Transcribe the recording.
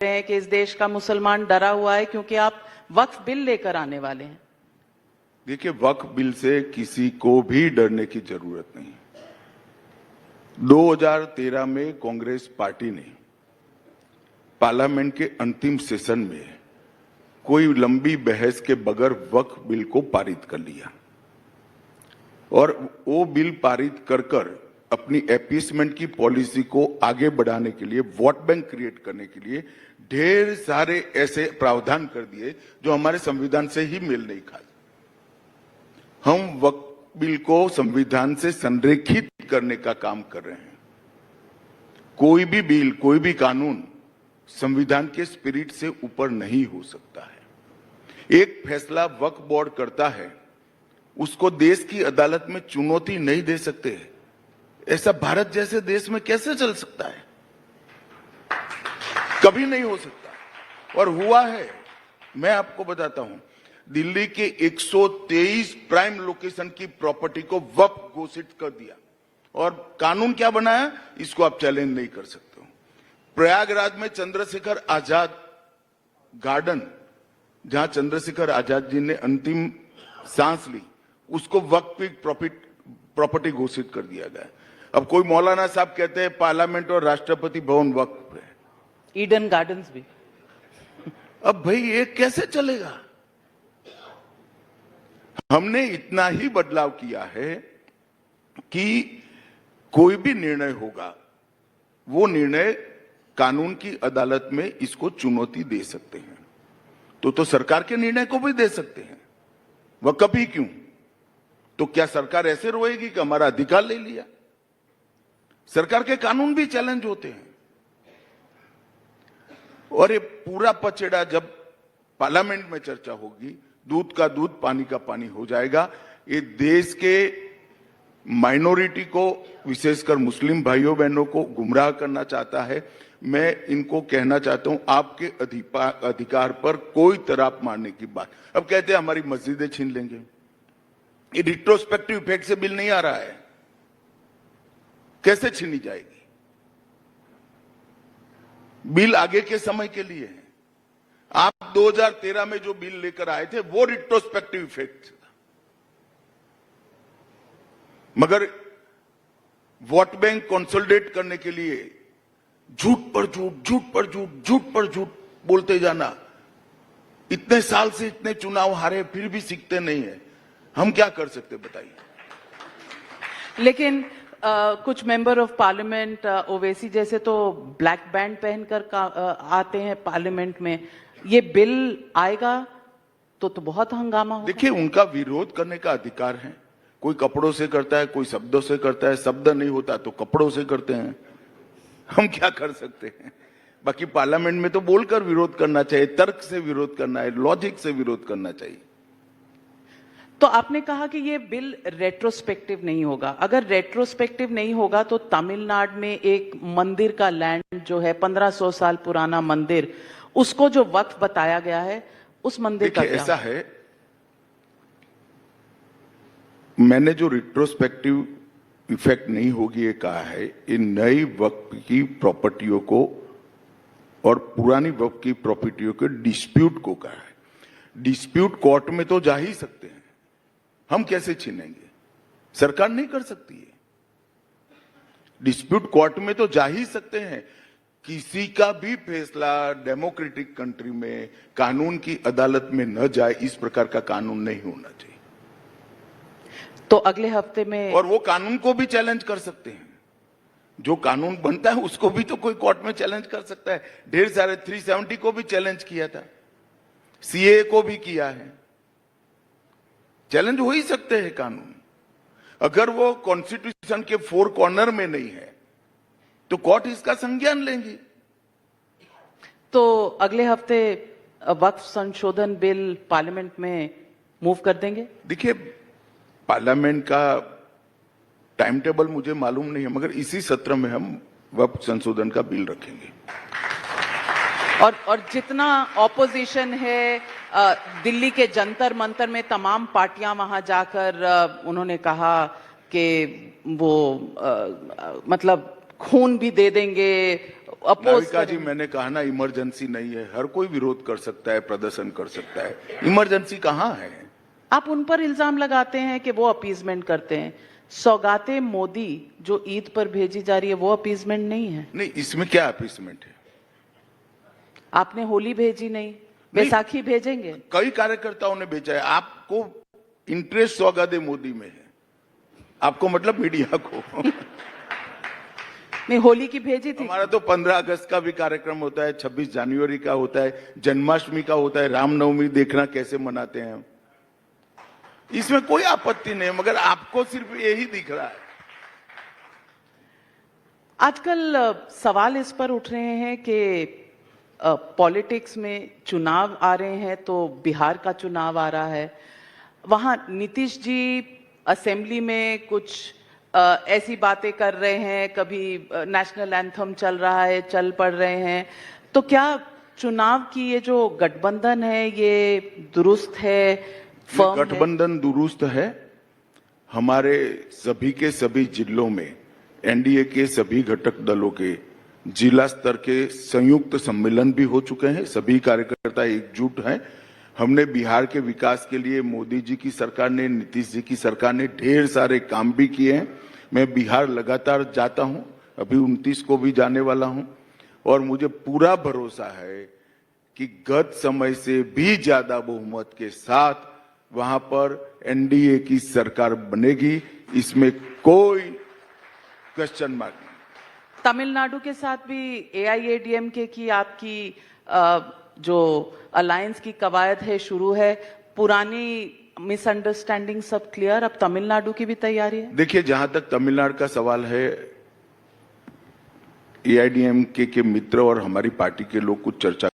रहे हैं कि इस देश का मुसलमान डरा हुआ है क्योंकि आप वक्फ बिल लेकर आने वाले हैं। देखिए, वक्फ बिल से किसी को भी डरने की जरूरत नहीं। 2013 में कांग्रेस पार्टी ने पार्लियामेंट के अंतिम सेशन में कोई लंबी बहस के बगैर वक्फ बिल को पारित कर लिया और वो बिल पारित कर अपनी अपीसमेंट की पॉलिसी को आगे बढ़ाने के लिए, वोट बैंक क्रिएट करने के लिए ढेर सारे ऐसे प्रावधान कर दिए जो हमारे संविधान से ही मेल नहीं खाते। हम वक्फ बिल को संविधान से संरेखित करने का काम कर रहे हैं। कोई भी बिल, कोई भी कानून संविधान के स्पिरिट से ऊपर नहीं हो सकता है। एक फैसला वक्फ बोर्ड करता है, उसको देश की अदालत में चुनौती नहीं दे सकते। ऐसा भारत जैसे देश में कैसे चल सकता है? कभी नहीं हो सकता। और हुआ है। मैं आपको बताता हूं, दिल्ली के 123 प्राइम लोकेशन की प्रॉपर्टी को वक्फ घोषित कर दिया और कानून क्या बनाया, इसको आप चैलेंज नहीं कर सकते हो। प्रयागराज में चंद्रशेखर आजाद गार्डन, जहां चंद्रशेखर आजाद जी ने अंतिम सांस ली, उसको वक्फ प्रॉपर्टी घोषित कर दिया गया। अब कोई मौलाना साहब कहते हैं पार्लियामेंट और राष्ट्रपति भवन वक्फ है, ईडन गार्डन्स भी। अब भाई ये कैसे चलेगा? हमने इतना ही बदलाव किया है कि कोई भी निर्णय होगा, वो निर्णय कानून की अदालत में इसको चुनौती दे सकते हैं। तो सरकार के निर्णय को भी दे सकते हैं। वह कभी क्यों? तो क्या सरकार ऐसे रोएगी कि हमारा अधिकार ले लिया? सरकार के कानून भी चैलेंज होते हैं। और ये पूरा पचड़ा जब पार्लियामेंट में चर्चा होगी, दूध का दूध पानी का पानी हो जाएगा। ये देश के माइनॉरिटी को, विशेषकर मुस्लिम भाइयों बहनों को गुमराह करना चाहता है। मैं इनको कहना चाहता हूं, आपके अधिकार पर कोई तराप मारने की बात। अब कहते हैं हमारी मस्जिदें छीन लेंगे। ये रिट्रोस्पेक्टिव इफेक्ट से बिल नहीं आ रहा है, कैसे छीनी जाएगी? बिल आगे के समय के लिए है। आप 2013 में जो बिल लेकर आए थे वो रिट्रोस्पेक्टिव इफेक्ट था, मगर वोट बैंक कंसोलिडेट करने के लिए झूठ पर झूठ, झूठ पर झूठ, झूठ पर झूठ बोलते जाना। इतने साल से इतने चुनाव हारे, फिर भी सीखते नहीं है। हम क्या कर सकते बताइए? लेकिन कुछ मेंबर ऑफ पार्लियामेंट, ओवैसी जैसे तो ब्लैक बैंड पहनकर आते हैं पार्लियामेंट में। ये बिल आएगा तो बहुत हंगामा होगा। देखिए, उनका विरोध करने का अधिकार है। कोई कपड़ों से करता है, कोई शब्दों से करता है। शब्द नहीं होता तो कपड़ों से करते हैं। हम क्या कर सकते हैं? बाकी पार्लियामेंट में तो बोलकर विरोध करना चाहिए, तर्क से विरोध करना है, लॉजिक से विरोध करना चाहिए। तो आपने कहा कि ये बिल रेट्रोस्पेक्टिव नहीं होगा। अगर रेट्रोस्पेक्टिव नहीं होगा तो तमिलनाडु में एक मंदिर का लैंड जो है 1500 साल पुराना मंदिर, उसको जो वक्फ बताया गया है, उस मंदिर का क्या? ऐसा है, मैंने जो रिट्रोस्पेक्टिव इफेक्ट नहीं होगी ये कहा है, इन नई वक्फ की प्रॉपर्टियों को और पुरानी वक्फ की प्रॉपर्टियों के डिस्प्यूट को कहा है। डिस्प्यूट कोर्ट में तो जा ही सकते हैं, हम कैसे छीनेंगे? सरकार नहीं कर सकती है। डिस्प्यूट कोर्ट में तो जा ही सकते हैं। किसी का भी फैसला डेमोक्रेटिक कंट्री में कानून की अदालत में न जाए, इस प्रकार का कानून नहीं होना चाहिए। तो अगले हफ्ते में, और वो कानून को भी चैलेंज कर सकते हैं। जो कानून बनता है उसको भी तो कोई कोर्ट में चैलेंज कर सकता है। ढेर सारे 370 को भी चैलेंज किया था, सीए को भी किया है। चैलेंज हो ही सकते हैं कानून। अगर वो कॉन्स्टिट्यूशन के 4 कॉर्नर में नहीं है तो कोर्ट इसका संज्ञान लेंगी। तो अगले हफ्ते वक्फ संशोधन बिल पार्लियामेंट में मूव कर देंगे? देखिए, पार्लियामेंट का टाइम टेबल मुझे मालूम नहीं है, मगर इसी सत्र में हम वक्फ संशोधन का बिल रखेंगे। और जितना ऑपोजिशन है, दिल्ली के जंतर मंतर में तमाम पार्टियां वहां जाकर उन्होंने कहा कि वो मतलब खून भी दे देंगे अपोज नाविका जी, करेंगे? मैंने कहा ना, इमरजेंसी नहीं है। हर कोई विरोध कर सकता है, प्रदर्शन कर सकता है। इमरजेंसी कहाँ है? आप उन पर इल्जाम लगाते हैं कि वो अपीजमेंट करते हैं। सौगाते मोदी जो ईद पर भेजी जा रही है वो अपीजमेंट नहीं है। नहीं, इसमें क्या अपीसमेंट है? आपने होली भेजी नहीं, बैसाखी भेजेंगे? कई कार्यकर्ताओं ने भेजा है। आपको इंटरेस्ट सौगाते मोदी में है, आपको मतलब मीडिया को। नहीं, होली की भेजी थी। हमारा तो 15 अगस्त का भी कार्यक्रम होता है, 26 जनवरी का होता है, जन्माष्टमी का होता है, रामनवमी देखना कैसे मनाते हैं हम। इसमें कोई आपत्ति नहीं, मगर आपको सिर्फ यही दिख रहा है। आजकल सवाल इस पर उठ रहे हैं कि पॉलिटिक्स में चुनाव आ रहे हैं, तो बिहार का चुनाव आ रहा है, वहां नीतीश जी असेंबली में कुछ ऐसी बातें कर रहे हैं, कभी नेशनल एंथम चल रहा है, चल पड़ रहे हैं, तो क्या चुनाव की ये जो गठबंधन है ये दुरुस्त है, फर्म है? गठबंधन दुरुस्त है। हमारे सभी के सभी जिलों में एनडीए के सभी घटक दलों के जिला स्तर के संयुक्त सम्मेलन भी हो चुके हैं। सभी कार्यकर्ता एकजुट हैं। हमने बिहार के विकास के लिए मोदी जी की सरकार ने, नीतीश जी की सरकार ने ढेर सारे काम भी किए हैं। मैं बिहार लगातार जाता हूं, अभी 29 को भी जाने वाला हूं, और मुझे पूरा भरोसा है कि गत समय से भी ज्यादा बहुमत के साथ वहां पर एनडीए की सरकार बनेगी। इसमें कोई क्वेश्चन मार्क नहीं। तमिलनाडु के साथ भी एआईएडीएमके की आपकी जो अलायंस की कवायद है शुरू है, पुरानी मिसअंडरस्टैंडिंग सब क्लियर, अब तमिलनाडु की भी तैयारी है? देखिए, जहां तक तमिलनाडु का सवाल है, एआईएडीएमके के मित्र और हमारी पार्टी के लोग कुछ चर्चा